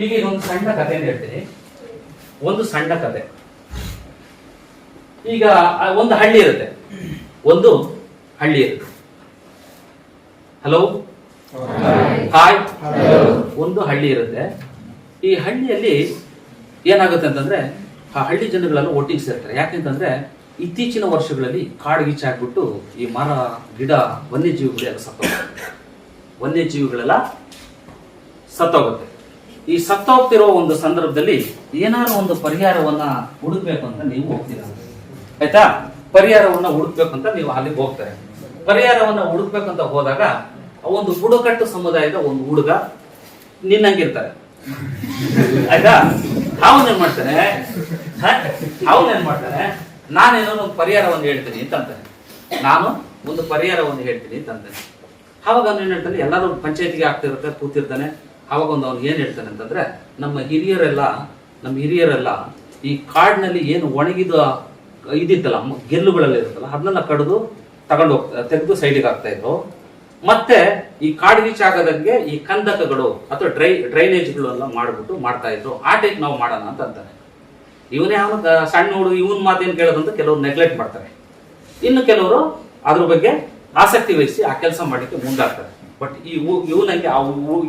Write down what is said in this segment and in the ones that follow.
ಈಗ ಇದೊಂದು ಸಣ್ಣ ಕಥೆಯನ್ನು ಹೇಳ್ತೀನಿ. ಒಂದು ಸಣ್ಣ ಕಥೆ. ಈಗ ಒಂದು ಹಳ್ಳಿ ಇರುತ್ತೆ. Hello hi. ಒಂದು ಹಳ್ಳಿ ಇರುತ್ತೆ. ಈ ಹಳ್ಳಿಯಲ್ಲಿ ಏನಾಗುತ್ತೆ ಅಂತಂದ್ರೆ ಆ ಹಳ್ಳಿ ಜನಗಳೆಲ್ಲ ಒಟ್ಟಿಗೆ ಸೇರ್ತಾರೆ. ಯಾಕೆಂತಂದ್ರೆ ಇತ್ತೀಚಿನ ವರ್ಷಗಳಲ್ಲಿ ಕಾಡು ಗೀಚಾಗ್ಬಿಟ್ಟು ಈ ಮರ ಗಿಡ ವನ್ಯಜೀವಿಗಳೆಲ್ಲ ಸತ್ತೋಗುತ್ತೆ. ಈ ಸತ್ತೋಗ್ತಿರೋ ಒಂದು ಸಂದರ್ಭದಲ್ಲಿ ಏನಾದ್ರು ಒಂದು ಪರಿಹಾರವನ್ನ ಹುಡುಕ್ಬೇಕು ಅಂತ ನೀವು ಹೋಗ್ತೀರ, ಆಯ್ತಾ? ಪರಿಹಾರವನ್ನ ಹುಡುಕ್ಬೇಕು ಅಂತ ನೀವು ಅಲ್ಲಿಗೆ ಹೋಗ್ತಾರೆ. ಪರಿಹಾರವನ್ನ ಹುಡುಕ್ಬೇಕಂತ ಹೋದಾಗ ಒಂದು ಬುಡಕಟ್ಟು ಸಮುದಾಯದ ಒಂದು ಹುಡುಗ ನಿನ್ನಂಗಿರ್ತಾರೆ, ಆಯ್ತಾ? ಅವನೇನ್ ಮಾಡ್ತಾನೆ, ನಾನೇನೋ ಒಂದು ಪರಿಹಾರವನ್ನು ಹೇಳ್ತೀನಿ ಅಂತ ಅಂತಾನೆ. ಆವಾಗ ಅವ್ನು ಏನ್ ಹೇಳ್ತಾನೆ, ಎಲ್ಲರೂ ಪಂಚಾಯತಿಗೆ ಆಗ್ತಿರುತ್ತೆ, ಕೂತಿರ್ತಾನೆ. ಆವಾಗ ಅವ್ನು ಏನ್ ಹೇಳ್ತಾನೆ ಅಂತಂದ್ರೆ, ನಮ್ಮ ಹಿರಿಯರೆಲ್ಲ ಈ ಕಾಡಿನಲ್ಲಿ ಏನು ಒಣಗಿದ ಇದಿತ್ತಲ್ಲ, ಗೆಲ್ಲುಗಳೆಲ್ಲ ಇರುತ್ತಲ್ಲ, ಅದನ್ನೆಲ್ಲ ಕಡಿದು ತೆಗೆದು ಸೈಡಿಗೆ ಆಗ್ತಾ ಇದ್ರು. ಮತ್ತೆ ಈ ಕಾಡ್ಗೀಚ್ ಆಗದಂಗೆ ಈ ಕಂದಕಗಳು ಅಥವಾ ಡ್ರೈನೇಜ್ಗಳೆಲ್ಲ ಮಾಡ್ತಾ ಇದ್ರು. ಆ ಟೈಪ್ ನಾವು ಮಾಡೋಣ ಅಂತ ಅಂತಾನೆ. ಇವನೇ ಅವನು ಸಣ್ಣ ಹುಡುಗ, ಇವನ್ ಮಾತೇನು ಕೇಳೋದಂತ ಕೆಲವರು ನೆಗ್ಲೆಕ್ಟ್ ಮಾಡ್ತಾರೆ. ಇನ್ನು ಕೆಲವರು ಅದ್ರ ಬಗ್ಗೆ ಆಸಕ್ತಿ ವಹಿಸಿ ಆ ಕೆಲಸ ಮಾಡಲಿಕ್ಕೆ ಮುಂದಾಗ್ತಾರೆ. ಬಟ್ ಇವನಂಗೆ ಆ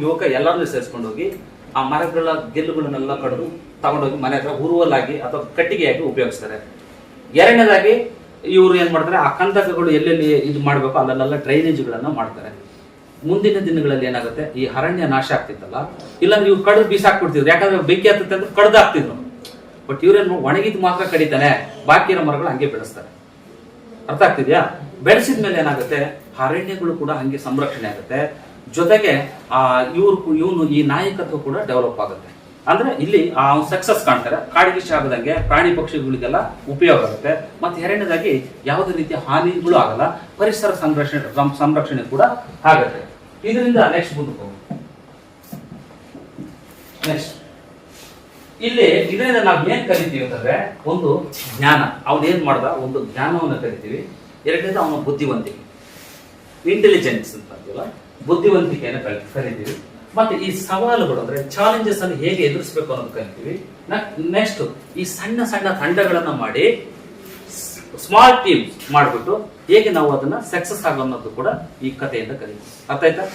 ಯುವಕ ಎಲ್ಲರನ್ನೂ ಸೇರಿಸ್ಕೊಂಡೋಗಿ ಆ ಮರಗಳ ಗೆಲ್ಲುಗಳನ್ನೆಲ್ಲ ಕಡಿದು ತಗೊಂಡೋಗಿ ಮನೆ ಹತ್ರ ಉರುವಲಾಗಿ ಅಥವಾ ಕಟ್ಟಿಗೆಯಾಗಿ ಉಪಯೋಗಿಸ್ತಾರೆ. ಎರಡನೇದಾಗಿ ಇವರು ಏನ್ ಮಾಡ್ತಾರೆ, ಆ ಕಂದಕಗಳು ಎಲ್ಲೆಲ್ಲಿ ಇದು ಮಾಡ್ಬೇಕು ಅಲ್ಲೆಲ್ಲ ಡ್ರೈನೇಜ್ಗಳನ್ನ ಮಾಡ್ತಾರೆ. ಮುಂದಿನ ದಿನಗಳಲ್ಲಿ ಏನಾಗುತ್ತೆ, ಈ ಅರಣ್ಯ ನಾಶ ಆಗ್ತಿತ್ತಲ್ಲ, ಇಲ್ಲಾಂದ್ರೆ ಇವ್ರು ಕಡಿದು ಬೀಸಾಕ್ಬಿಡ್ತಿದ್ರು. ಯಾಕಂದ್ರೆ ಬೆಂಕಿ ಹತ್ತುತ್ತೆ ಅಂದ್ರೆ ಕಡ್ದು ಹಾಕ್ತಿದ್ರು. ಬಟ್ ಇವ್ರೇನು ಒಣಗಿದ್ ಮಾತ್ರ ಕಡಿತಾನೆ, ಬಾಕಿ ಇರೋ ಮರಗಳು ಹಂಗೆ ಬೆಳೆಸ್ತಾರೆ. ಅರ್ಥ ಆಗ್ತಿದ್ಯಾ? ಬೆಳೆಸಿದ ಮೇಲೆ ಏನಾಗುತ್ತೆ, ಅರಣ್ಯಗಳು ಕೂಡ ಹಂಗೆ ಸಂರಕ್ಷಣೆ ಆಗುತ್ತೆ. ಜೊತೆಗೆ ಇವನು ಈ ನಾಯಕತ್ವ ಕೂಡ ಡೆವಲಪ್ ಆಗುತ್ತೆ. ಅಂದ್ರೆ ಇಲ್ಲಿ ಸಕ್ಸಸ್ ಕಾಣ್ತಾರೆ. ಕಾಡ್ಗಿಚ್ಚು ಆಗದಂಗೆ ಪ್ರಾಣಿ ಪಕ್ಷಿಗಳಿಗೆಲ್ಲ ಉಪಯೋಗ ಆಗುತ್ತೆ. ಮತ್ತೆ ಎರಡನೇದಾಗಿ ಯಾವುದೇ ರೀತಿಯ ಹಾನಿಗಳು ಆಗಲ್ಲ, ಪರಿಸರ ಸಂರಕ್ಷಣೆ ಕೂಡ ಆಗುತ್ತೆ. ಇದರಿಂದ ನೆಕ್ಸ್ಟ್ ಮುಂದಕ್ಕೆ ಹೋಗೋಣ. ನೆಕ್ಸ್ಟ್ ಇದರಿಂದ ನಾವು ಏನ್ ಕಲಿತೀವಿ ಅಂತಂದ್ರೆ, ಒಂದು ಜ್ಞಾನ, ಅವನೇನ್ ಮಾಡ್ದ, ಒಂದು ಜ್ಞಾನವನ್ನು ಕಲಿತೀವಿ. ಎರಡನೇದು ಅವನ ಬುದ್ಧಿವಂತಿಕೆ, ಇಂಟೆಲಿಜೆನ್ಸ್ ಅಂತ ಅಂತೀವಲ್ಲ, ಬುದ್ಧಿವಂತಿಕೆಯನ್ನು ಕಲಿತೀವಿ. ಮತ್ತೆ ಈ ಸವಾಲುಗಳು ಅಂದ್ರೆ ಚಾಲೆಂಜಸ್ ಅನ್ನು ಹೇಗೆ ಎದುರಿಸಬೇಕು ಅನ್ನೋದು ಕಲಿತೀವಿ. ನೆಕ್ಸ್ಟ್ ಈ ಸಣ್ಣ ತಂಡಗಳನ್ನ ಮಾಡಿ ಸ್ಮಾಲ್ ಟೀಮ್ ಮಾಡ್ಬಿಟ್ಟು ಹೇಗೆ ನಾವು ಅದನ್ನ ಸಕ್ಸಸ್ ಆಗೋ ಅನ್ನೋದು ಕೂಡ ಈ ಕಥೆಯಿಂದ ಕಲಿತೀವಿ. ಅರ್ಥ ಆಯ್ತಾ?